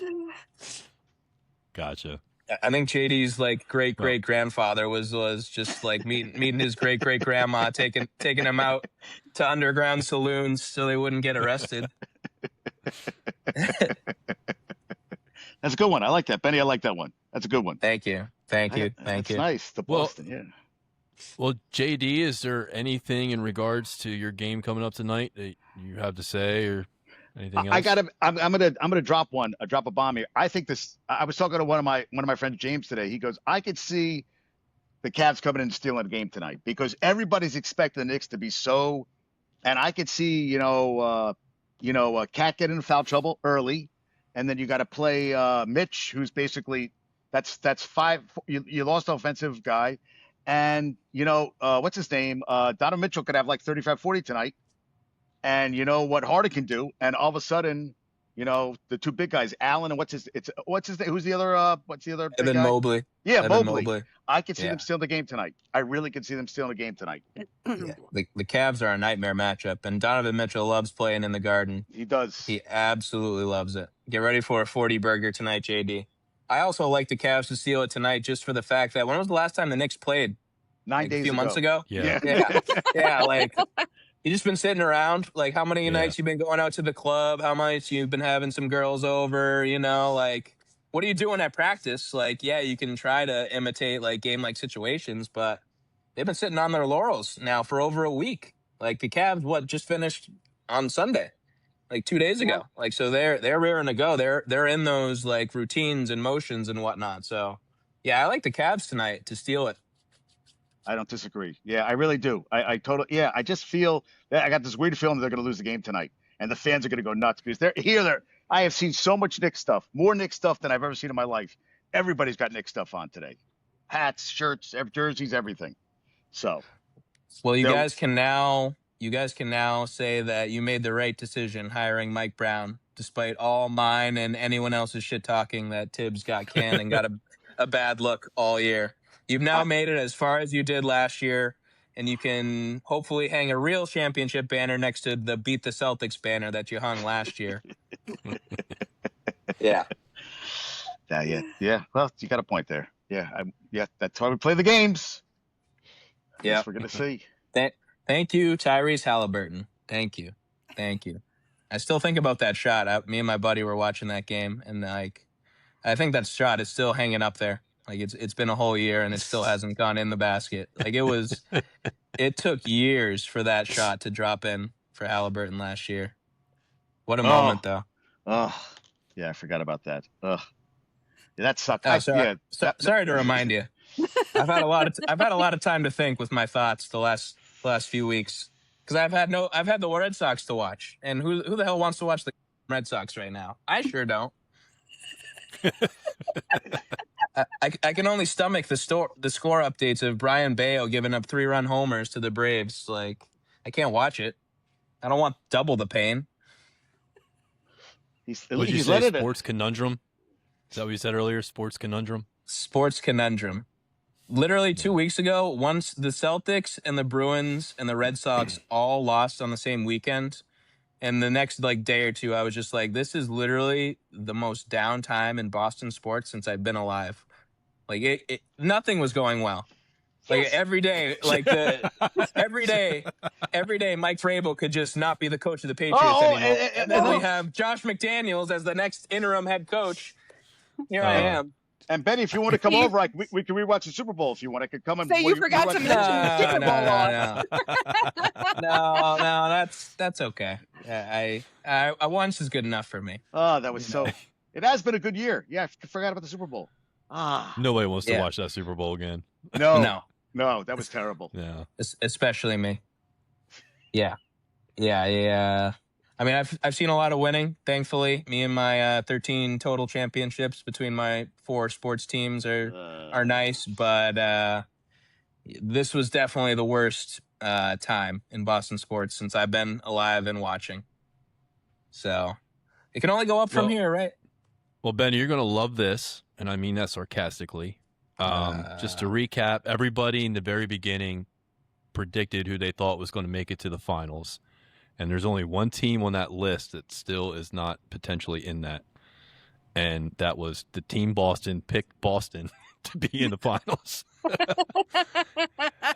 Gotcha. I think JD's like great grandfather was just like meeting his great grandma, taking him out to underground saloons so they wouldn't get arrested. That's a good one. I like that, Benny. I like that one. That's a good one. Thank you. That's nice. The Boston, yeah. Well, JD, is there anything in regards to your game coming up tonight that you have to say or anything else? I'm gonna drop a bomb here. I think this. I was talking to one of my friends, James, today. He goes, I could see the Cavs coming in and stealing the game tonight because everybody's expecting the Knicks to be so. And I could see, Cat get in foul trouble early, and then you got to play Mitch, who's basically that's five. You lost an offensive guy, and what's his name? Donovan Mitchell could have like 35-40 tonight. And you know what Harden can do, and all of a sudden, the two big guys, Allen and what's his name? Who's the other? What's the other? Evan Mobley. Yeah, Mobley. I could see them stealing the game tonight. I really could see them stealing the game tonight. Yeah. The Cavs are a nightmare matchup, and Donovan Mitchell loves playing in the Garden. He does. He absolutely loves it. Get ready for a 40 burger tonight, JD. I also like the Cavs to steal it tonight, just for the fact that when was the last time the Knicks played? 9 days ago. A few months ago. Yeah. Like. You just been sitting around, like how many nights you've been going out to the club, how much you've been having some girls over, like what are you doing at practice? Like, yeah, you can try to imitate like game-like situations, but they've been sitting on their laurels now for over a week. Like the Cavs, just finished on Sunday, like 2 days ago. Like, so they're raring to go. They're in those like routines and motions and whatnot. So yeah, I like the Cavs tonight to steal it. I don't disagree. Yeah, I really do. I just feel that I got this weird feeling they're going to lose the game tonight, and the fans are going to go nuts because I have seen so much Knicks stuff, more Knicks stuff than I've ever seen in my life. Everybody's got Knicks stuff on today, hats, shirts, jerseys, everything. So, well, you guys can now say that you made the right decision hiring Mike Brown, despite all mine and anyone else's shit talking that Tibbs got canned and got a bad look all year. You've now made it as far as you did last year, and you can hopefully hang a real championship banner next to the Beat the Celtics banner that you hung last year. Yeah. Yeah. Well, you got a point there. Yeah. That's why we play the games. Yeah. We're going to see. Thank you, Tyrese Halliburton. Thank you. I still think about that shot. Me and my buddy were watching that game, and I think that shot is still hanging up there. Like it's been a whole year and it still hasn't gone in the basket. Like it took years for that shot to drop in for Halliburton last year. What a moment, though. Oh, yeah, I forgot about that. Yeah, that sucked. Sorry to remind you. I've had a lot of time to think with my thoughts the last few weeks because I've had the Red Sox to watch, and who the hell wants to watch the Red Sox right now? I sure don't. I can only stomach the score updates of Brian Bayo giving up 3-run homers to the Braves. Like, I can't watch it. I don't want double the pain. Would you say sports conundrum? Is that what you said earlier? Sports conundrum? Sports conundrum. Literally 2 weeks ago, once the Celtics and the Bruins and the Red Sox all lost on the same weekend, and the next day or two, I was just like, this is literally the most downtime in Boston sports since I've been alive. Like nothing was going well. Like every day, every day, Mike Vrabel could just not be the coach of the Patriots anymore. And then we have Josh McDaniels as the next interim head coach. Here I am. And Benny, if you want to come over, we can rewatch the Super Bowl if you want. I could come and. So you forgot to mention the Super Bowl loss. No, that's okay. I once is good enough for me. Oh, that was so. It has been a good year. Yeah, I forgot about the Super Bowl. Nobody wants to watch that Super Bowl again. No, that was terrible. Yeah, especially me. Yeah. I mean, I've seen a lot of winning. Thankfully, me and my 13 total championships between my 4 sports teams are nice, but this was definitely the worst time in Boston sports since I've been alive and watching. So it can only go up from here, right? Well, Ben, you're going to love this, and I mean that sarcastically. Just to recap, everybody in the very beginning predicted who they thought was going to make it to the finals. And there's only one team on that list that still is not potentially in that. And that was the team Boston picked Boston to be in the finals.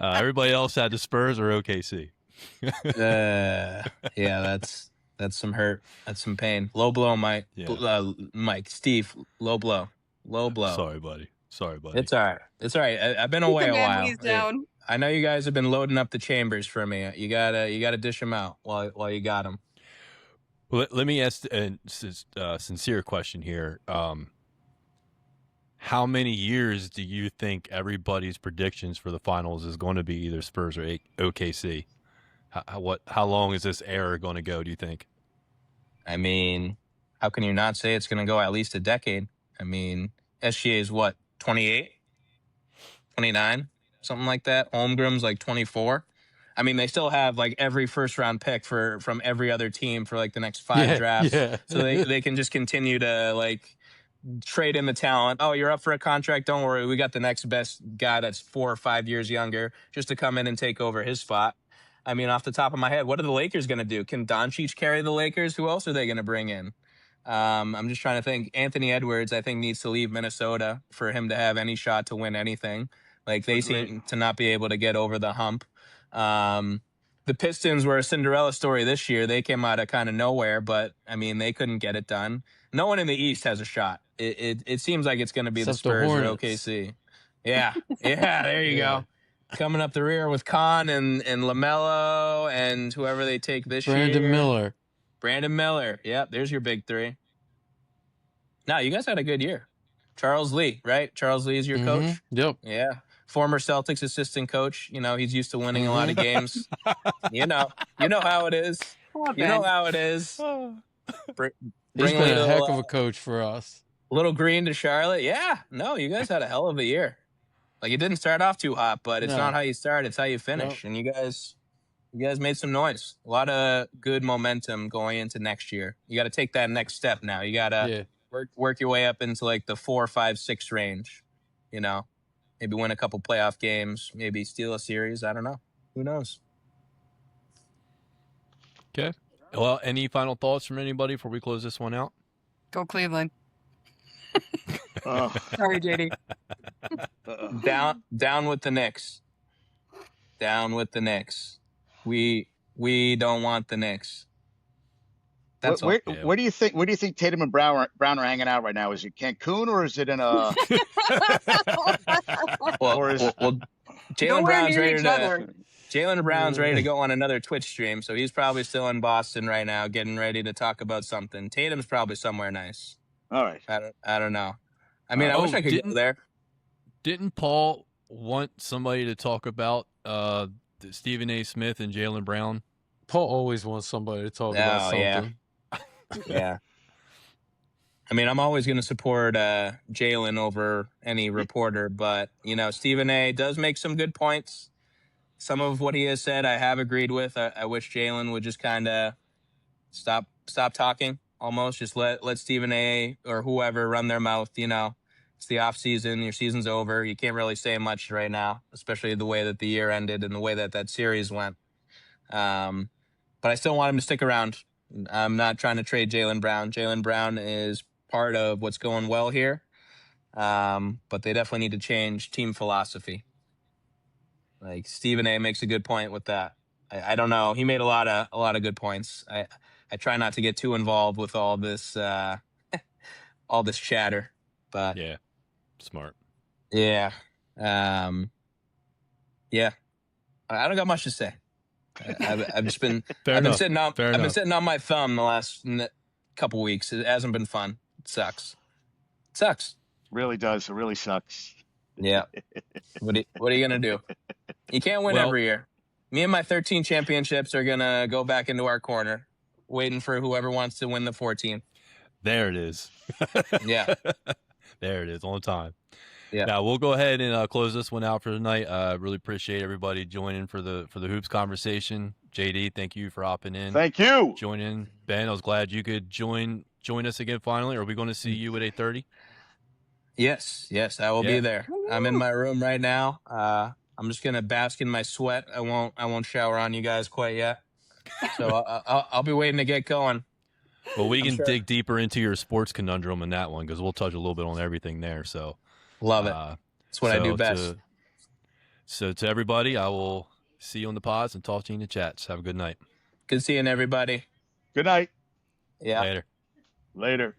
Everybody else had the Spurs or OKC. Yeah, that's some hurt. That's some pain. Low blow, Mike. Mike, Steve, low blow. Sorry, buddy. It's all right. I've been away a while. Down. I know you guys have been loading up the chambers for me. You gotta dish them out while you got them. Well, let me ask a sincere question here. How many years do you think everybody's predictions for the finals is going to be either Spurs or OKC? How long is this era going to go, do you think? I mean, how can you not say it's going to go at least a decade? I mean, SGA is what, 28? 29? Something like that. Holmgren's like 24. I mean, they still have like every first round pick from every other team for like the next 5 drafts. Yeah. So they can just continue to like trade in the talent. Oh, you're up for a contract. Don't worry. We got the next best guy that's 4 or 5 years younger just to come in and take over his spot. I mean, off the top of my head, what are the Lakers going to do? Can Doncic carry the Lakers? Who else are they going to bring in? I'm just trying to think. Anthony Edwards, I think, needs to leave Minnesota for him to have any shot to win anything. Like, they seem to not be able to get over the hump. The Pistons were a Cinderella story this year. They came out of kind of nowhere, but, I mean, they couldn't get it done. No one in the East has a shot. It seems like it's going to be Except the Spurs or Hornets. OKC. Yeah, there you go. Coming up the rear with Khan and LaMelo and whoever they take this year. Brandon Miller. Yep, there's your big 3. No, you guys had a good year. Charles Lee, right? Charles Lee is your coach? Yep. Yeah. Former Celtics assistant coach. You know, he's used to winning a lot of games. You know how it is. You know how it is. He's been a heck of a coach for us. Little Green to Charlotte. Yeah. No, you guys had a hell of a year. Like, it didn't start off too hot, but it's not how you start, it's how you finish. Nope. And you guys made some noise. A lot of good momentum going into next year. You got to take that next step now. You got to work your way up into like the 4, 5, 6 range. You know, maybe win a couple playoff games, maybe steal a series. I don't know. Who knows? Okay. Well, any final thoughts from anybody before we close this one out? Go Cleveland. Sorry, JD. Down with the Knicks. Down with the Knicks. We don't want the Knicks. That's where do you think Tatum and Brown are hanging out right now? Is it Cancun or is it in a? Jaylen Brown's ready to go on another Twitch stream, so he's probably still in Boston right now, getting ready to talk about something. Tatum's probably somewhere nice. All right. I don't know. I mean, I wish I could go there. Didn't Paul want somebody to talk about Stephen A. Smith and Jaylen Brown? Paul always wants somebody to talk about something. Yeah. I mean, I'm always going to support Jaylen over any reporter, but, you know, Stephen A. does make some good points. Some of what he has said I have agreed with. I wish Jaylen would just kind of stop talking. Almost just let Stephen A. or whoever run their mouth. You know, it's the off season. Your season's over. You can't really say much right now, especially the way that the year ended and the way that series went. But I still want him to stick around. I'm not trying to trade Jaylen Brown. Jaylen Brown is part of what's going well here. But they definitely need to change team philosophy. Like, Stephen A. makes a good point with that. I don't know. He made a lot of good points. I try not to get too involved with all this chatter, but yeah, Smart. Yeah. Yeah. I don't got much to say. I've just been Fair enough. I've been sitting on my thumb the last couple weeks. It hasn't been fun. It sucks. Really does. It really sucks. Yeah. What are you gonna do? You can't win every year. Me and my 13 championships are gonna go back into our corner, waiting for whoever wants to win the 14th. There it is. Yeah. There it is on time. Yeah. Now we'll go ahead and close this one out for tonight. Really appreciate everybody joining for the hoops conversation. JD, thank you for hopping in. Thank you. Join in. Ben, I was glad you could join us again finally. Are we going to see you at 8:30? Yes, I will be there. I'm in my room right now. I'm just gonna bask in my sweat. I won't shower on you guys quite yet. So I'll be waiting to get going. Well, we can dig deeper into your sports conundrum in that one because we'll touch a little bit on everything there. So love it. That's what I do best. So to everybody, I will see you on the pods and talk to you in the chats. Have a good night. Good seeing everybody. Good night. Yeah. Later. Later.